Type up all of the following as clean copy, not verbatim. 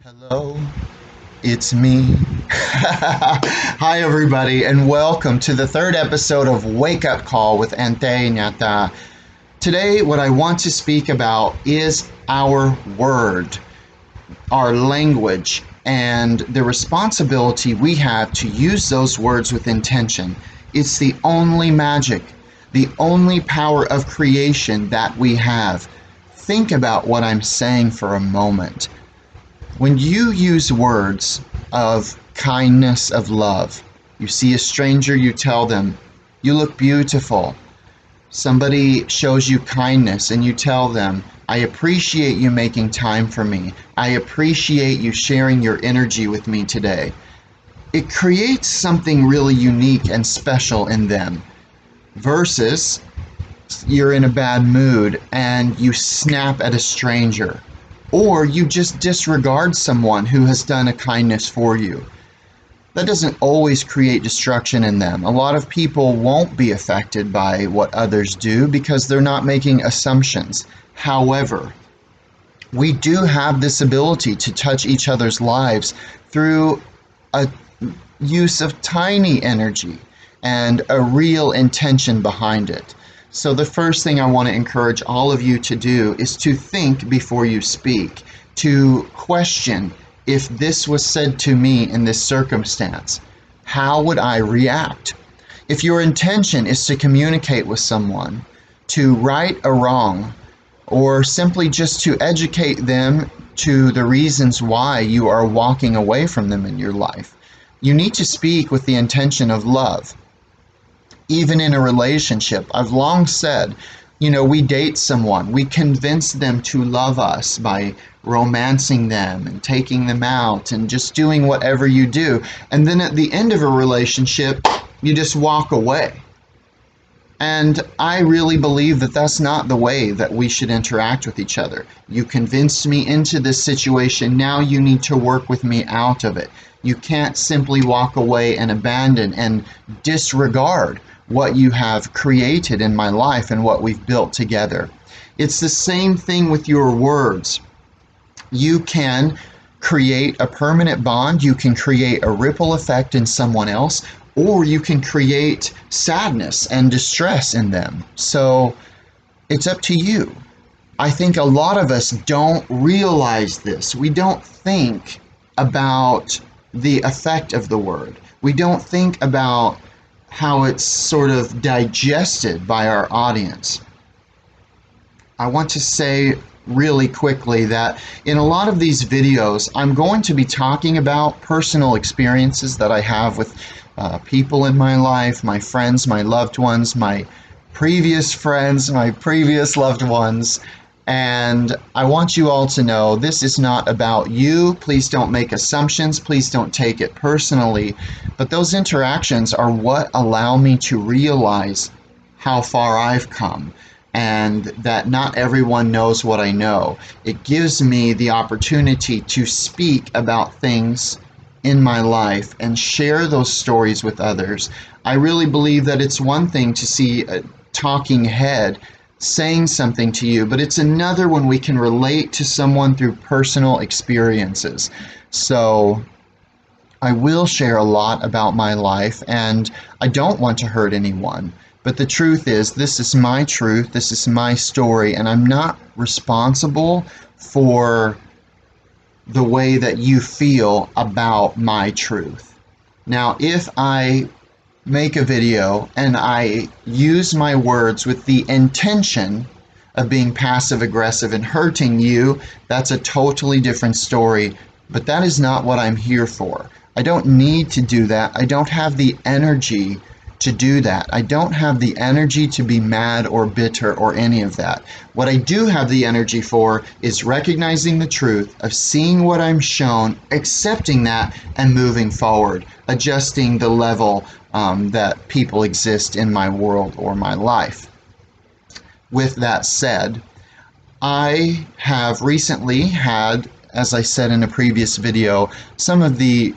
Hello, it's me. Hi, everybody, and welcome to the third episode of Wake Up Call with Anh Tay Nha. Today, what I want to speak about is our word, our language, and the responsibility we have to use those words with intention. It's the only magic, the only power of creation that we have. Think about what I'm saying for a moment. When you use words of kindness, of love, you see a stranger, you tell them, you look beautiful. Somebody shows you kindness and you tell them, I appreciate you making time for me. I appreciate you sharing your energy with me today. It creates something really unique and special in them versus you're in a bad mood and you snap at a stranger, or you just disregard someone who has done a kindness for you. That doesn't always create destruction in them. A lot of people won't be affected by what others do because they're not making assumptions. However, we do have this ability to touch each other's lives through a use of tiny energy and a real intention behind it. So the first thing I want to encourage all of you to do is to think before you speak, to question, if this was said to me in this circumstance, how would I react? If your intention is to communicate with someone, to right a wrong, or simply just to educate them to the reasons why you are walking away from them in your life, you need to speak with the intention of love. Even in a relationship, I've long said, we date someone, we convince them to love us by romancing them and taking them out and just doing whatever you do. And then at the end of a relationship, you just walk away. And I really believe that that's not the way that we should interact with each other. You convinced me into this situation, now you need to work with me out of it. You can't simply walk away and abandon and disregard what you have created in my life and what we've built together. It's the same thing with your words. You can create a permanent bond, you can create a ripple effect in someone else, or you can create sadness and distress in them. So it's up to you. I think a lot of us don't realize this. We don't think about the effect of the word. We don't think about how it's sort of digested by our audience. I want to say really quickly that in a lot of these videos, I'm going to be talking about personal experiences that I have with people in my life, my friends, my loved ones, my previous friends, my previous loved ones. And I want you all to know this is not about you. Please don't make assumptions. Please don't take it personally. But those interactions are what allow me to realize how far I've come and that not everyone knows what I know. It gives me the opportunity to speak about things in my life and share those stories with others. I really believe that it's one thing to see a talking head saying something to you, but it's another when we can relate to someone through personal experiences. So I will share a lot about my life, and I don't want to hurt anyone. But the truth is, this is my truth, this is my story, and I'm not responsible for the way that you feel about my truth. Now, if I make a video and I use my words with the intention of being passive aggressive and hurting you, that's a totally different story. But that is not what I'm here for. I don't need to do that. I don't have the energy to do that. I don't have the energy to be mad or bitter or any of that. What I do have the energy for is recognizing the truth of seeing what I'm shown, accepting that, and moving forward, adjusting the level that people exist in my world or my life. With that said, I have recently had, as I said in a previous video, some of the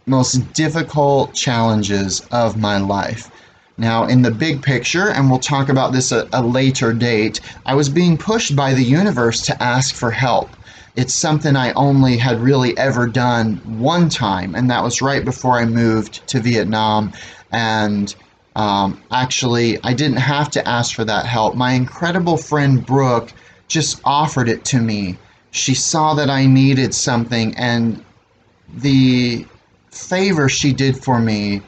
most difficult challenges of my life. Now, in the big picture, and we'll talk about this at a later date, I was being pushed by the universe to ask for help. It's something I only had really ever done one time, and that was right before I moved to Vietnam. And actually, I didn't have to ask for that help. My incredible friend Brooke just offered it to me. She saw that I needed something, and the favor she did for me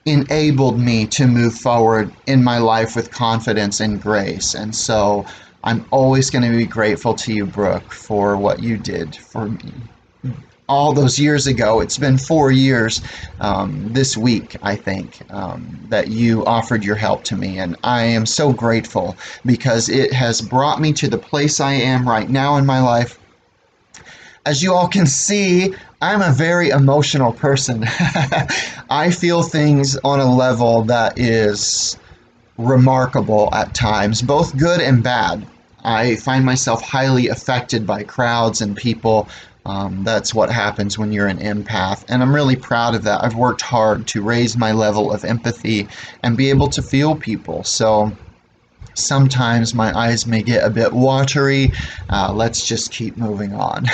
enabled me to move forward in my life with confidence and grace. And so I'm always going to be grateful to you, Brooke, for what you did for me all those years ago. It's been 4 years this week, I think, that you offered your help to me. And I am so grateful because it has brought me to the place I am right now in my life. As you all can see, I'm a very emotional person. I feel things on a level that is remarkable at times, both good and bad. I find myself highly affected by crowds and people. That's what happens when you're an empath, and I'm really proud of that. I've worked hard to raise my level of empathy and be able to feel people. So sometimes my eyes may get a bit watery. Let's just keep moving on.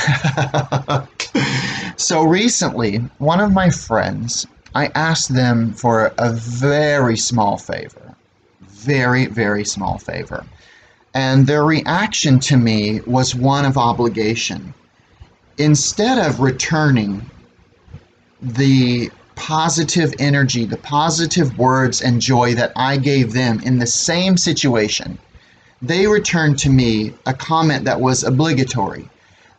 So recently, one of my friends, I asked them for a very small favor. Very, very small favor. And their reaction to me was one of obligation. Instead of returning the positive energy, the positive words and joy that I gave them in the same situation, they returned to me a comment that was obligatory.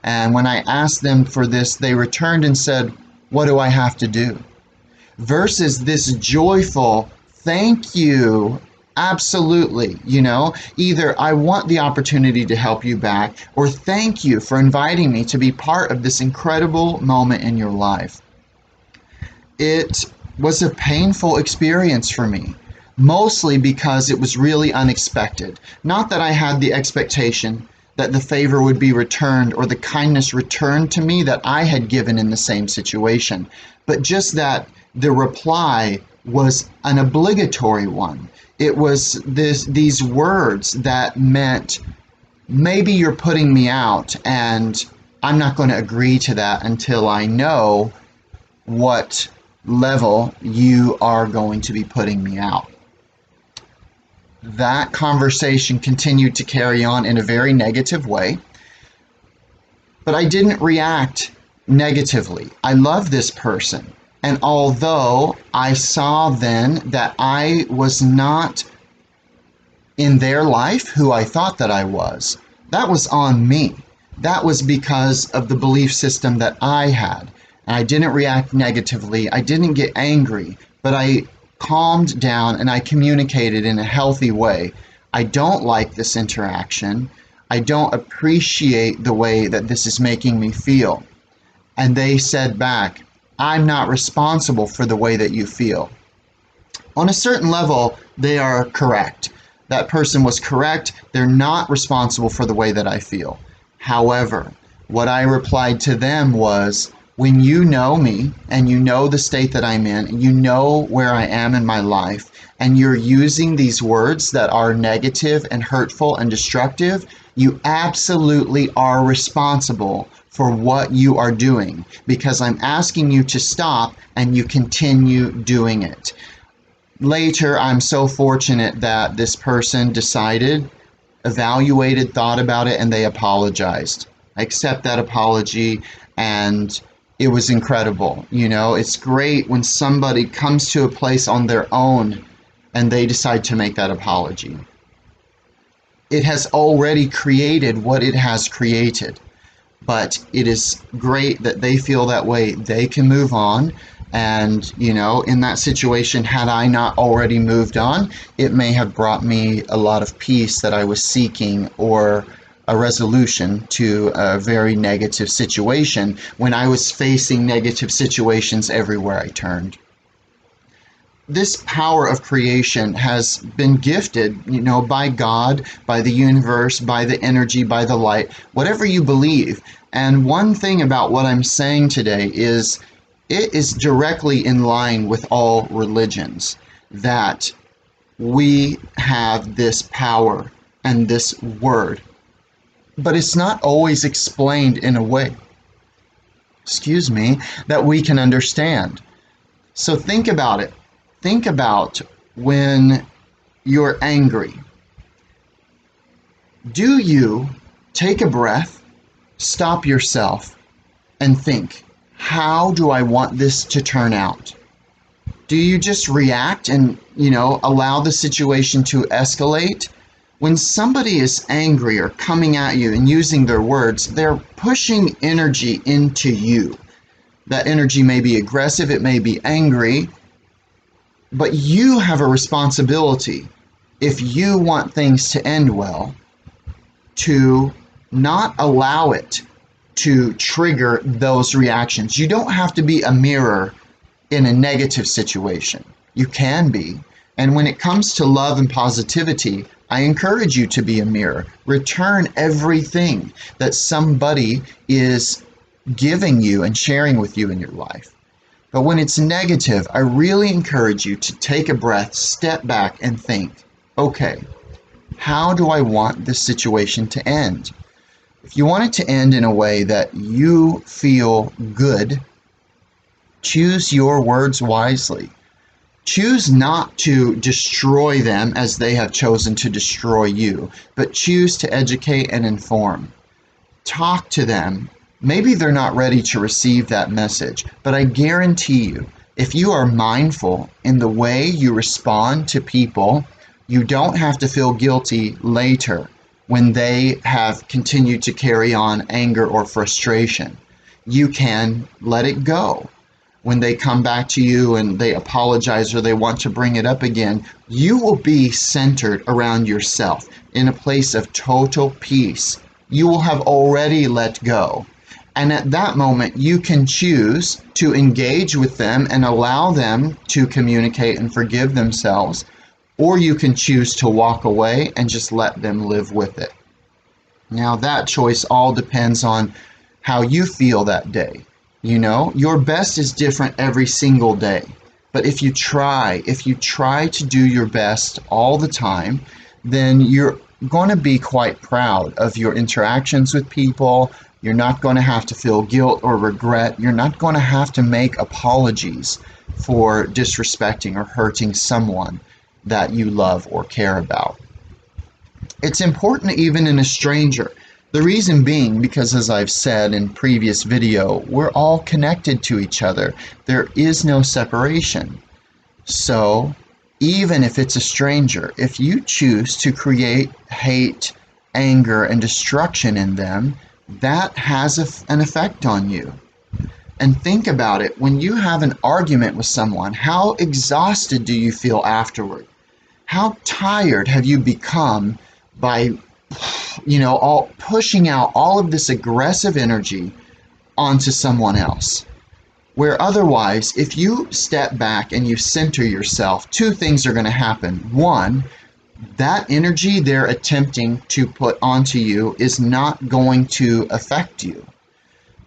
And when I asked them for this, they returned and said, "What do I have to do?" Versus this joyful, "Thank you. Absolutely." Either I want the opportunity to help you back, or thank you for inviting me to be part of this incredible moment in your life. It was a painful experience for me, mostly because it was really unexpected. Not that I had the expectation that the favor would be returned or the kindness returned to me that I had given in the same situation, but just that the reply was an obligatory one. It was these words that meant, maybe you're putting me out, and I'm not going to agree to that until I know what level you are going to be putting me out. That conversation continued to carry on in a very negative way, but I didn't react negatively. I love this person. And although I saw then that I was not in their life who I thought that I was, that was on me. That was because of the belief system that I had. And I didn't react negatively. I didn't get angry, but I calmed down and I communicated in a healthy way. I don't like this interaction. I don't appreciate the way that this is making me feel. And they said back, "I'm not responsible for the way that you feel." On a certain level, they are correct. That person was correct. They're not responsible for the way that I feel. However, what I replied to them was, when you know me and you know the state that I'm in, and you know where I am in my life, and you're using these words that are negative and hurtful and destructive, you absolutely are responsible for what you are doing, because I'm asking you to stop and you continue doing it. Later, I'm so fortunate that this person decided, evaluated, thought about it, and they apologized. I accept that apology, and it was incredible. It's great when somebody comes to a place on their own and they decide to make that apology. It has already created what it has created, but it is great that they feel that way. They can move on. And, in that situation, had I not already moved on, it may have brought me a lot of peace that I was seeking, or a resolution to a very negative situation when I was facing negative situations everywhere I turned. This power of creation has been gifted, by God, by the universe, by the energy, by the light, whatever you believe. And one thing about what I'm saying today is it is directly in line with all religions, that we have this power and this word but it's not always explained in a way, excuse me, that we can understand. So think about it. Think about when you're angry. Do you take a breath, stop yourself, and think, how do I want this to turn out? Do you just react and, allow the situation to escalate? When somebody is angry or coming at you and using their words, they're pushing energy into you. That energy may be aggressive, it may be angry, but you have a responsibility, if you want things to end well, to not allow it to trigger those reactions. You don't have to be a mirror in a negative situation. You can be. And when it comes to love and positivity, I encourage you to be a mirror. Return everything that somebody is giving you and sharing with you in your life. But when it's negative, I really encourage you to take a breath, step back, and think, okay, how do I want this situation to end? If you want it to end in a way that you feel good, choose your words wisely. Choose not to destroy them as they have chosen to destroy you, but choose to educate and inform. Talk to them. Maybe they're not ready to receive that message, but I guarantee you, if you are mindful in the way you respond to people, you don't have to feel guilty later when they have continued to carry on anger or frustration. You can let it go. When they come back to you and they apologize or they want to bring it up again, you will be centered around yourself in a place of total peace. You will have already let go. And at that moment, you can choose to engage with them and allow them to communicate and forgive themselves, or you can choose to walk away and just let them live with it. Now, that choice all depends on how you feel that day. Your best is different every single day. But if you try to do your best all the time, then you're going to be quite proud of your interactions with people. You're not going to have to feel guilt or regret. You're not going to have to make apologies for disrespecting or hurting someone that you love or care about. It's important even in a stranger. The reason being because, as I've said in previous video, we're all connected to each other. There is no separation. So even if it's a stranger, if you choose to create hate, anger, and destruction in them, that has an effect on you. And think about it, when you have an argument with someone, how exhausted do you feel afterward? How tired have you become by all pushing out all of this aggressive energy onto someone else? Where otherwise, if you step back and you center yourself, two things are going to happen. One, that energy they're attempting to put onto you is not going to affect you.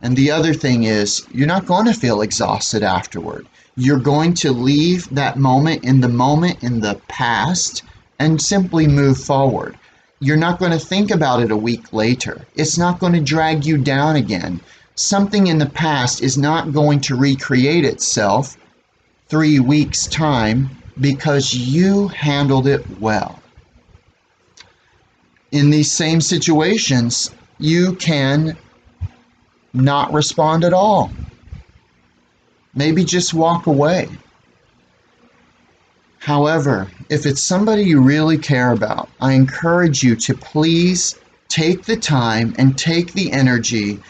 And the other thing is, you're not going to feel exhausted afterward. You're going to leave that moment in the past and simply move forward. You're not going to think about it a week later. It's not going to drag you down again. Something in the past is not going to recreate itself 3 weeks' time because you handled it well. In these same situations, you can not respond at all. Maybe just walk away. However, if it's somebody you really care about, I encourage you to please take the time and take the energy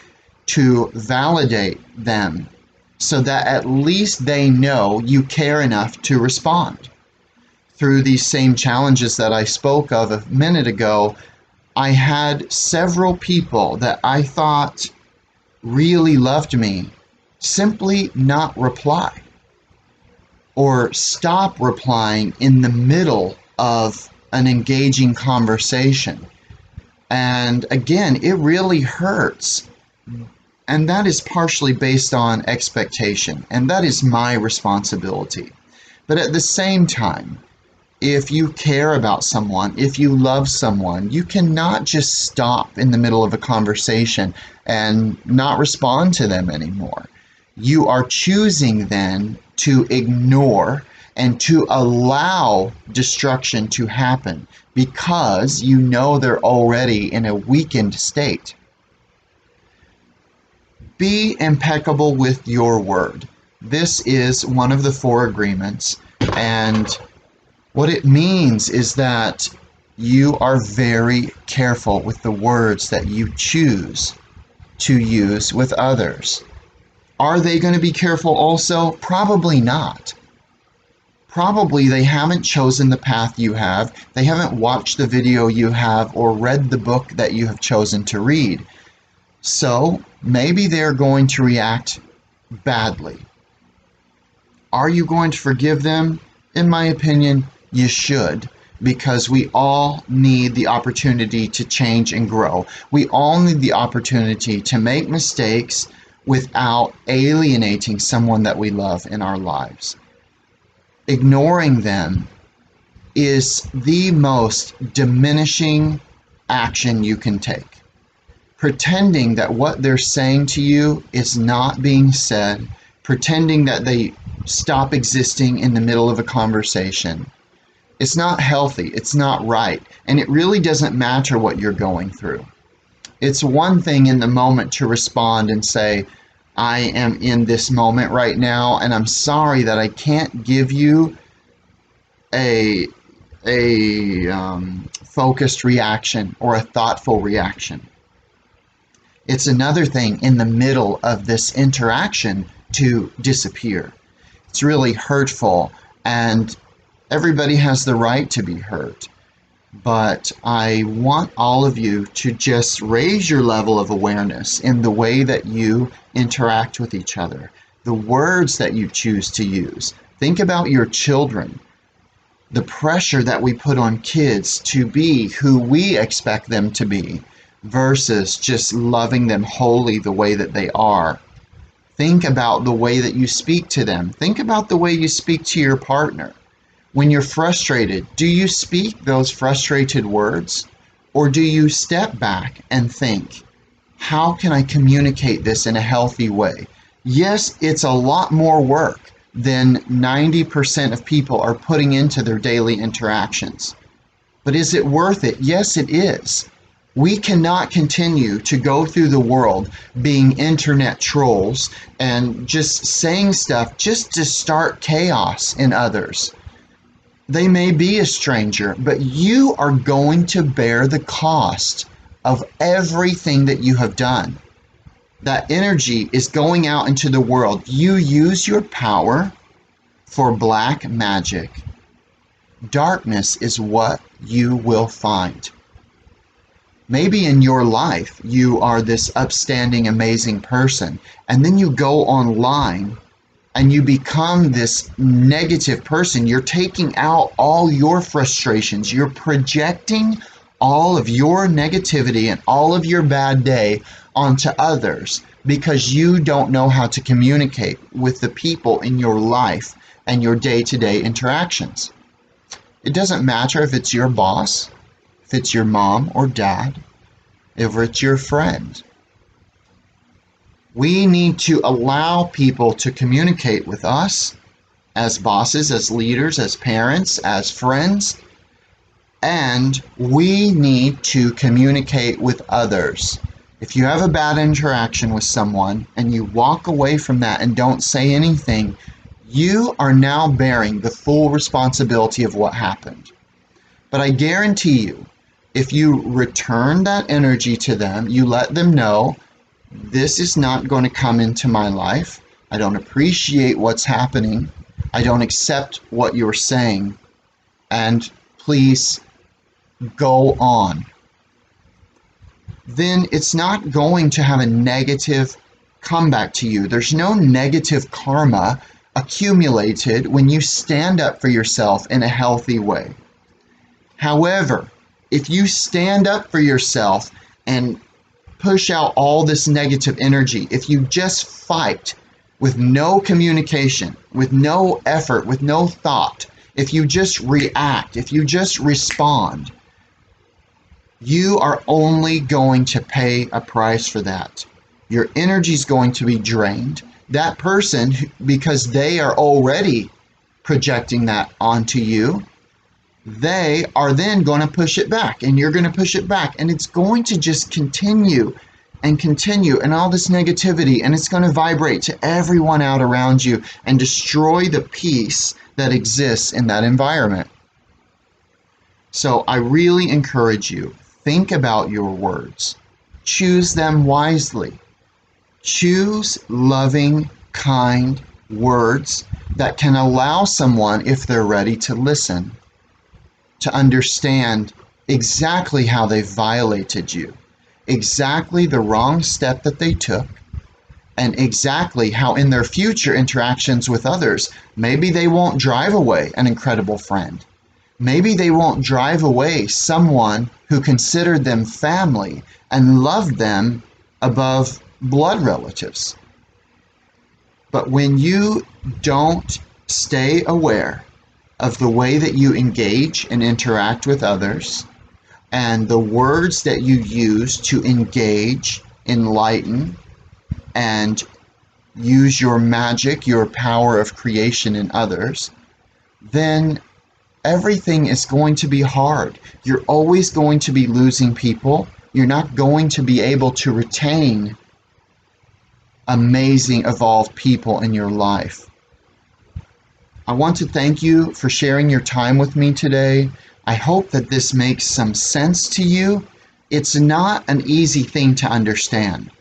to validate them so that at least they know you care enough to respond. Through these same challenges that I spoke of a minute ago, I had several people that I thought really loved me simply not reply or stop replying in the middle of an engaging conversation. And again, it really hurts. And that is partially based on expectation, and that is my responsibility. But at the same time, If you care about someone, if you love someone, you cannot just stop in the middle of a conversation and not respond to them anymore. You are choosing then to ignore and to allow destruction to happen because you know they're already in a weakened state. Be impeccable with your word. This is one of the 4 agreements, and what it means is that you are very careful with the words that you choose to use with others. Are they going to be careful also? Probably not. Probably they haven't chosen the path you have, they haven't watched the video you have, or read the book that you have chosen to read. So maybe they're going to react badly. Are you going to forgive them? In my opinion, you should, because we all need the opportunity to change and grow. We all need the opportunity to make mistakes without alienating someone that we love in our lives. Ignoring them is the most diminishing action you can take. Pretending that what they're saying to you is not being said, pretending that they stop existing in the middle of a conversation. It's not healthy, it's not right, and it really doesn't matter what you're going through. It's one thing in the moment to respond and say, I am in this moment right now, and I'm sorry that I can't give you a focused reaction or a thoughtful reaction. It's another thing in the middle of this interaction to disappear. It's really hurtful, and everybody has the right to be hurt. But I want all of you to just raise your level of awareness in the way that you interact with each other, the words that you choose to use. Think about your children, the pressure that we put on kids to be who we expect them to be versus just loving them wholly the way that they are. Think about the way that you speak to them. Think about the way you speak to your partner. When you're frustrated, do you speak those frustrated words? Or do you step back and think, how can I communicate this in a healthy way? Yes, it's a lot more work than 90% of people are putting into their daily interactions. But is it worth it? Yes, it is. We cannot continue to go through the world being internet trolls and just saying stuff just to start chaos in others. They may be a stranger, but you are going to bear the cost of everything that you have done. That energy is going out into the world. You use your power for black magic. Darkness is what you will find. Maybe in your life you are this upstanding, amazing person, and then you go online and you become this negative person. You're taking out all your frustrations. You're projecting all of your negativity and all of your bad day onto others because you don't know how to communicate with the people in your life and your day-to-day interactions. It doesn't matter if it's your boss, if it's your mom or dad, if it's your friend. We need to allow people to communicate with us as bosses, as leaders, as parents, as friends, and we need to communicate with others. If you have a bad interaction with someone and you walk away from that and don't say anything, you are now bearing the full responsibility of what happened. But I guarantee you, if you return that energy to them, you let them know, this is not going to come into my life. I don't appreciate what's happening. I don't accept what you're saying. And please go on. Then it's not going to have a negative comeback to you. There's no negative karma accumulated when you stand up for yourself in a healthy way. However, if you stand up for yourself and push out all this negative energy, if you just fight with no communication, with no effort, with no thought, if you just react, if you just respond, you are only going to pay a price for that. Your energy is going to be drained. That person, because they are already projecting that onto you, they are then going to push it back, and you're going to push it back, and it's going to just continue and continue, and all this negativity, and it's going to vibrate to everyone out around you and destroy the peace that exists in that environment. So I really encourage you, think about your words. Choose them wisely. Choose loving, kind words that can allow someone, if they're ready to listen, to understand exactly how they violated you, exactly the wrong step that they took, and exactly how in their future interactions with others, maybe they won't drive away an incredible friend. Maybe they won't drive away someone who considered them family and loved them above blood relatives. But when you don't stay aware of the way that you engage and interact with others and the words that you use to engage, enlighten, and use your magic, your power of creation in others, then everything is going to be hard. You're always going to be losing people. You're not going to be able to retain amazing, evolved people in your life. I want to thank you for sharing your time with me today. I hope that this makes some sense to you. It's not an easy thing to understand,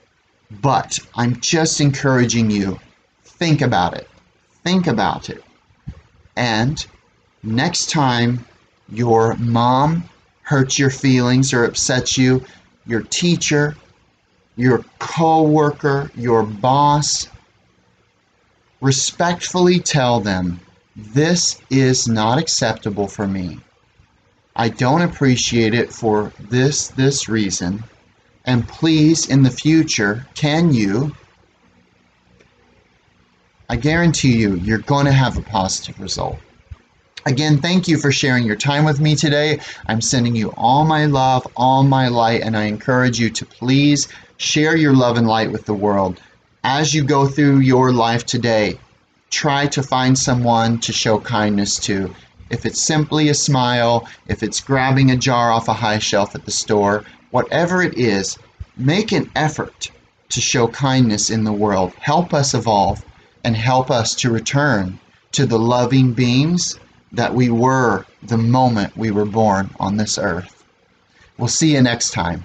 but I'm just encouraging you, think about it. Think about it. And next time your mom hurts your feelings or upsets you, your teacher, your coworker, your boss, respectfully tell them, this is not acceptable for me. I don't appreciate it for this reason. And please, in the future, can you? I guarantee you, you're going to have a positive result. Again, thank you for sharing your time with me today. I'm sending you all my love, all my light, and I encourage you to please share your love and light with the world. As you go through your life today, try to find someone to show kindness to. If it's simply a smile, if it's grabbing a jar off a high shelf at the store, whatever it is, make an effort to show kindness in the world. Help us evolve and help us to return to the loving beings that we were the moment we were born on this earth. We'll see you next time.